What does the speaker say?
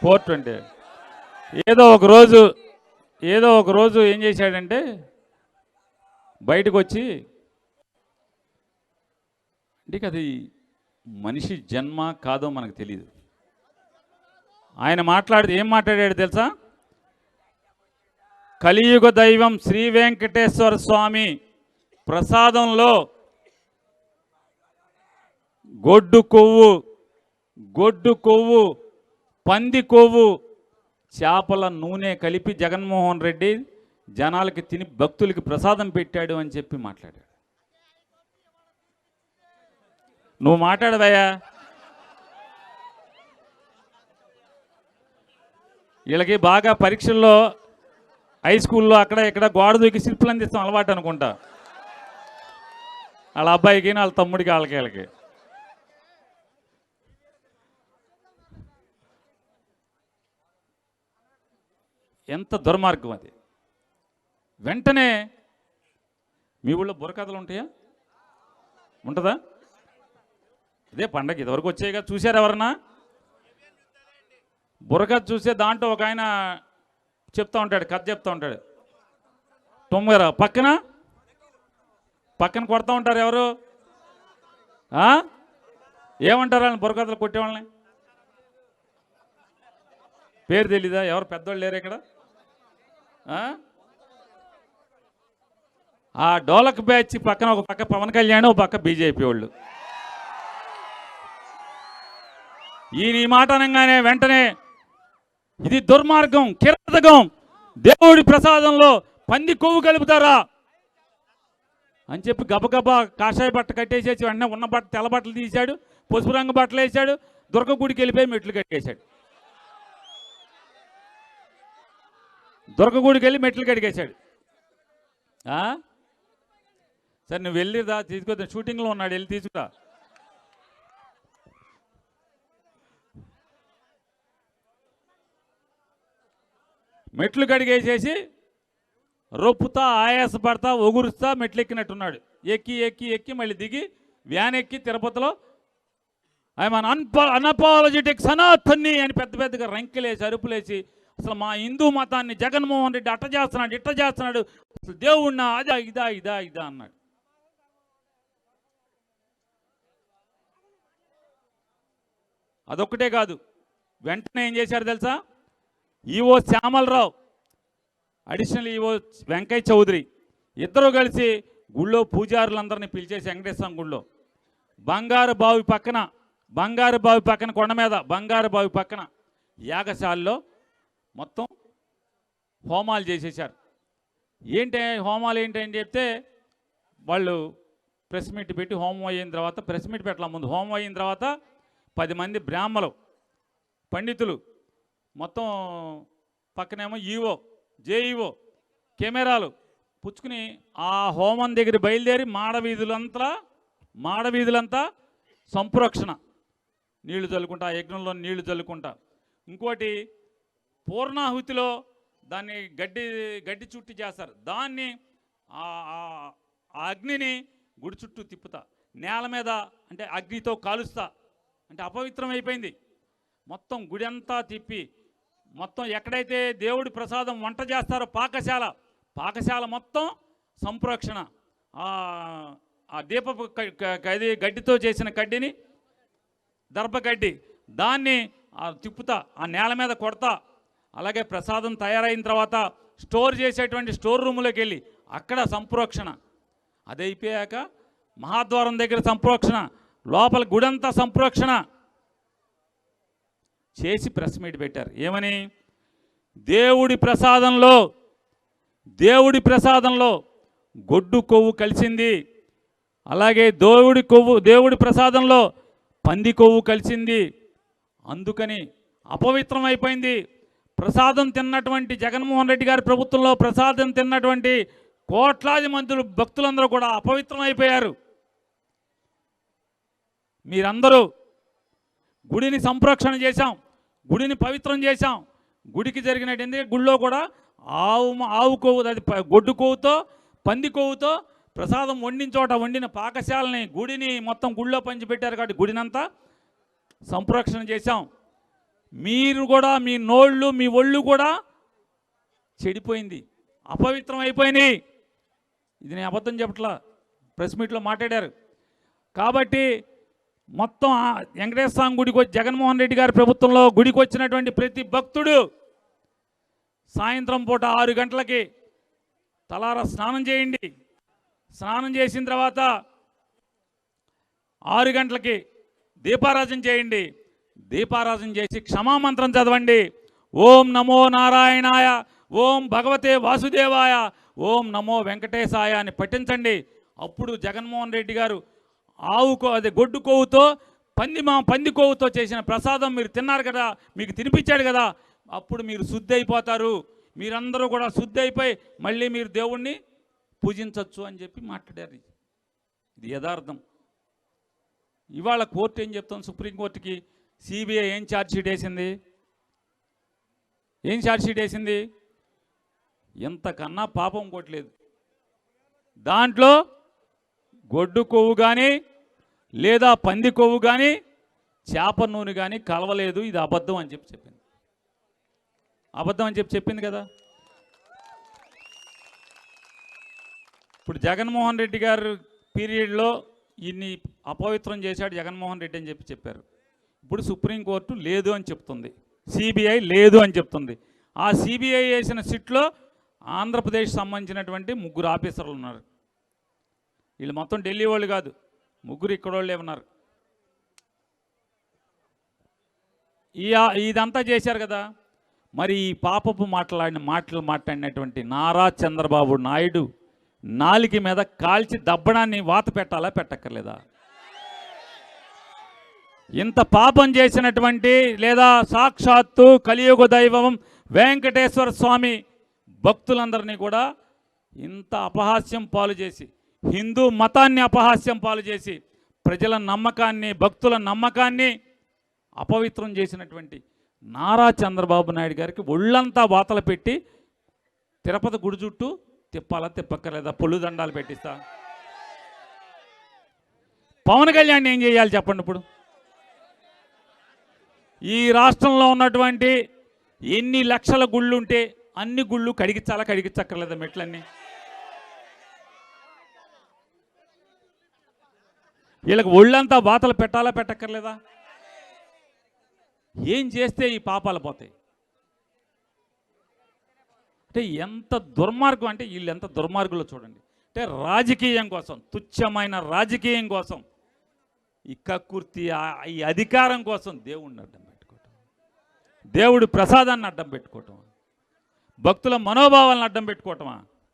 420. ఏదో ఒక రోజు ఏం చేశాడంటే బయటకు వచ్చి, అంటే అది మనిషి జన్మ కాదో మనకు తెలియదు. ఆయన ఏం మాట్లాడాడు తెలుసా? కలియుగ దైవం శ్రీ వెంకటేశ్వర స్వామి ప్రసాదంలో గొడ్డు కొవ్వు, పంది కొవ్వు, చేపల నూనె కలిపి జగన్మోహన్ రెడ్డి జనాలకి తిని భక్తులకి ప్రసాదం పెట్టాడు అని చెప్పి మాట్లాడాడు. నువ్వు మాట్లాడవయ్యా. వీళ్ళకి బాగా పరీక్షల్లో హై స్కూల్లో అక్కడ ఇక్కడ గోడ దూకి శిల్పులు అందిస్తాం అలవాటు అనుకుంటా, వాళ్ళ అబ్బాయికి వాళ్ళ తమ్ముడికి వీళ్ళకి. ఎంత దుర్మార్గం అది. వెంటనే మీ ఊళ్ళో బుర్రకథలు ఉంటాయా? ఉంటుందా? అదే పండగ ఇదివరకు వచ్చాయిగా, చూశారు ఎవరన్నా? బుర్రకథ చూసే దాంట్లో ఒక ఆయన చెప్తా ఉంటాడు, కథ చెప్తా ఉంటాడు. తొమ్మిగారు పక్కన కొడతా ఉంటారు ఎవరు? ఏమంటారు వాళ్ళని బుర్రకథలు కొట్టేవాళ్ళని? పేరు తెలీదా? ఎవరు పెద్దవాళ్ళు లేరు ఇక్కడ? ఆ డోలక్ బ్యాచ్ పక్కన ఒక పక్క పవన్ కళ్యాణ్, ఒక పక్క బీజేపీ వాళ్ళు. ఈ మాట అనగానే వెంటనే ఇది దుర్మార్గం, కిరాతకం, దేవుడి ప్రసాదంలో పంది కొవ్వు కలుపుతారా అని చెప్పి గబగబా కాషాయ బట్ట కట్టేసేసి వెంటనే ఉన్న తెల్ల బట్టలు తీశాడు, పసుపు రంగు బట్టలు వేసాడు, దుర్గ గుడికి వెళ్ళిపోయి మెట్లు కట్టేశాడు. దుర్గగుడికి వెళ్ళి మెట్లు కడిగేశాడు. సరే నువ్వు వెళ్ళిదా తీసుకొద్దా, షూటింగ్లో ఉన్నాడు, వెళ్ళి తీసుకురా. మెట్లు కడిగేసేసి రొప్పుతా, ఆయాసపడతా, ఒగురుస్తా మెట్లు ఎక్కినట్టున్నాడు. ఎక్కి మళ్ళీ దిగి వ్యాన్ ఎక్కి తిరుపతిలో ఐఎమ్ అన్అపాలజెటిక్ సనాతన్ని అని పెద్దగా రంకెలేసి అరుపులేసి, అసలు మా హిందూ మతాన్ని జగన్మోహన్ రెడ్డి అట్ట చేస్తున్నాడు, ఇట్ట చేస్తున్నాడు, అసలు దేవుడినా అదా ఇదా అన్నాడు. అదొక్కటే కాదు, వెంటనే ఏం చేశారు తెలుసా? EO Syamala Rao, additional EO Venkaiah Chowdary ఇద్దరు కలిసి గుళ్ళో పూజారులందరినీ పిలిచేసి వెంకటేశ్వర గుళ్ళో బంగారు బావి పక్కన కొండ మీద బంగారు బావి పక్కన యాగశాలలో మొత్తం హోమాలు చేసేసారు. హోమాలు ఏంటి అని చెప్తే వాళ్ళు ప్రెస్ మీట్ పెట్టి హోమం అయిన తర్వాత, ప్రెస్ మీట్ పెట్టాల ముందు హోమం అయిన తర్వాత 10 మంది బ్రాహ్మలు పండితులు మొత్తం పక్కనేమో ఈవో జేఈఓ కెమెరాలు పుచ్చుకుని ఆ హోమం దగ్గర బయలుదేరి మాడవీధులంతా సంప్రోక్షణ, నీళ్లు చల్లుకుంటా, యజ్ఞంలో నీళ్లు చల్లుకుంటా. ఇంకోటి పూర్ణాహుతిలో దాన్ని గడ్డి చుట్టి చేస్తారు, దాన్ని ఆ అగ్నిని గుడి చుట్టూ తిప్పుతా, నేల మీద అంటే అగ్నితో కాలుస్తా, అంటే అపవిత్రం అయిపోయింది. మొత్తం గుడి అంతా తిప్పి మొత్తం ఎక్కడైతే దేవుడి ప్రసాదం వంట చేస్తారో పాకశాల మొత్తం సంప్రోక్షణ, ఆ దీపపు గడ్డితో చేసిన కడ్డిని, దర్భగడ్డి, దాన్ని తిప్పుతా, ఆ నేల మీద కొడతా. అలాగే ప్రసాదం తయారైన తర్వాత స్టోర్ చేసేటువంటి స్టోర్ రూములోకి వెళ్ళి అక్కడ సంప్రోక్షణ. అది అయిపోయాక మహాద్వారం దగ్గర సంప్రోక్షణ, లోపల గుడంతా సంప్రోక్షణ చేసి ప్రెస్ మీట్ పెట్టారు. ఏమని? దేవుడి ప్రసాదంలో గొడ్డు కొవ్వు కలిసింది, అలాగే దేవుడి ప్రసాదంలో పంది కొవ్వు కలిసింది, అందుకని అపవిత్రం అయిపోయింది. ప్రసాదం తిన్నటువంటి జగన్మోహన్ రెడ్డి గారి ప్రభుత్వంలో ప్రసాదం తిన్నటువంటి కోట్లాది మంది భక్తులందరూ కూడా అపవిత్రం అయిపోయారు. మీరందరూ గుడిని సంప్రోక్షణ చేశాం, గుడిని పవిత్రం చేశాం. గుడికి జరిగినట్టు ఎందుకంటే గుడిలో కూడా ఆవు కొవ్వు, అది గొడ్డు కొవ్వుతో పంది కొవ్వుతో ప్రసాదం వండిన చోట వండిన పాకశాలని గుడిని మొత్తం గుడిలో పంచిపెట్టారు కాబట్టి గుడినంతా సంప్రోక్షణ చేశాం. మీరు కూడా మీ నోళ్ళు మీ ఒళ్ళు కూడా చెడిపోయింది, అపవిత్రం అయిపోయినాయి. ఇది నేను అబద్ధం చెప్పట్లా, ప్రెస్ మీట్లో మాట్లాడారు. కాబట్టి మొత్తం వెంకటేశ్వర స్వామి గుడికి వచ్చి జగన్మోహన్ రెడ్డి గారి ప్రభుత్వంలో గుడికి వచ్చినటువంటి ప్రతి భక్తుడు సాయంత్రం పూట 6 గంటలకి తలారా స్నానం చేయండి. స్నానం చేసిన తర్వాత 6 గంటలకి దీపారాధన చేయండి. దీపారాధన చేసి క్షమామంత్రం చదవండి. ఓం నమో నారాయణాయ, ఓం భగవతే వాసుదేవాయ, ఓం నమో వెంకటేశాయ అని పఠించండి. అప్పుడు జగన్మోహన్ రెడ్డి గారు అదే గొడ్డు కొవ్వుతో పంది కొవ్వుతో చేసిన ప్రసాదం మీరు తిన్నారు కదా, మీకు తినిపించాడు కదా, అప్పుడు మీరు శుద్ధి అయిపోతారు. మీరందరూ కూడా శుద్ధి అయిపోయి మళ్ళీ మీరు దేవుణ్ణి పూజించవచ్చు అని చెప్పి మాట్లాడారు. ఇది యథార్థం. ఇవాళ కోర్టు ఏం చెప్తాం, సుప్రీంకోర్టుకి సిబిఐ ఏం ఛార్జ్షీట్ వేసింది? ఏం ఛార్జ్షీట్ వేసింది? ఎంతకన్నా పాపం కొట్టలేదు. దాంట్లో గొడ్డు కొవ్వు కానీ లేదా పంది కొవ్వు కానీ చేప నూనె కానీ కలవలేదు. ఇది అబద్ధం అని చెప్పి చెప్పింది. అబద్ధం అని చెప్పి చెప్పింది కదా. ఇప్పుడు జగన్మోహన్ రెడ్డి గారు పీరియడ్లో ఇన్ని అపవిత్రం చేశాడు జగన్మోహన్ రెడ్డి అని చెప్పి చెప్పారు. ఇప్పుడు సుప్రీంకోర్టు లేదు అని చెప్తుంది, సిబిఐ లేదు అని చెప్తుంది. ఆ సిబిఐ వేసిన సిట్లో ఆంధ్రప్రదేశ్ సంబంధించినటువంటి 3 ఆఫీసర్లు ఉన్నారు. వీళ్ళు మొత్తం ఢిల్లీ వాళ్ళు కాదు, 3 ఇక్కడ వాళ్ళే ఉన్నారు. ఇదంతా చేశారు కదా. మరి ఈ పాపపు మాటలు మాట్లాడినటువంటి నారా చంద్రబాబు నాయుడు నాలికి మీద కాల్చి దబ్బడాన్ని వాత పెట్టాలా పెట్టక్కర్లేదా? ఇంత పాపం చేసినటువంటి లేదా సాక్షాత్తు కలియుగ దైవం వెంకటేశ్వర స్వామి భక్తులందరినీ కూడా ఇంత అపహాస్యం పాలు చేసి, హిందూ మతాన్ని అపహాస్యం పాలు చేసి, ప్రజల నమ్మకాన్ని భక్తుల నమ్మకాన్ని అపవిత్రం చేసినటువంటి నారా చంద్రబాబు నాయుడు గారికి ఒళ్ళంతా వాతలు పెట్టి తిరుపతి గుడి చుట్టూ తిప్పాలా తిప్పక్కర్లేదా? పొల్లు దండాలు పెట్టిస్తా. పవన్ కళ్యాణ్ ఏం చేయాలి చెప్పండి? ఇప్పుడు ఈ రాష్ట్రంలో ఉన్నటువంటి ఎన్ని లక్షల గుళ్ళు ఉంటే అన్ని గుళ్ళు కడిగించాలా కడిగించక్కర్లేదా? మెట్లన్నీ వీళ్ళకి ఒళ్ళంతా వాతలు పెట్టాలా పెట్టక్కర్లేదా? ఏం చేస్తే ఈ పాపాలు పోతాయి? అంటే ఎంత దుర్మార్గం, అంటే వీళ్ళు ఎంత దుర్మార్గులో చూడండి. అంటే రాజకీయం కోసం, తుచ్చమైన రాజకీయం కోసం, ఈ కక్కుర్తి ఈ అధికారం కోసం దేవుడిని అడ్డం పెట్టుకోవటం, దేవుడి ప్రసాదాన్ని అడ్డం పెట్టుకోవటం, భక్తుల మనోభావాలను అడ్డం పెట్టుకోవటమా?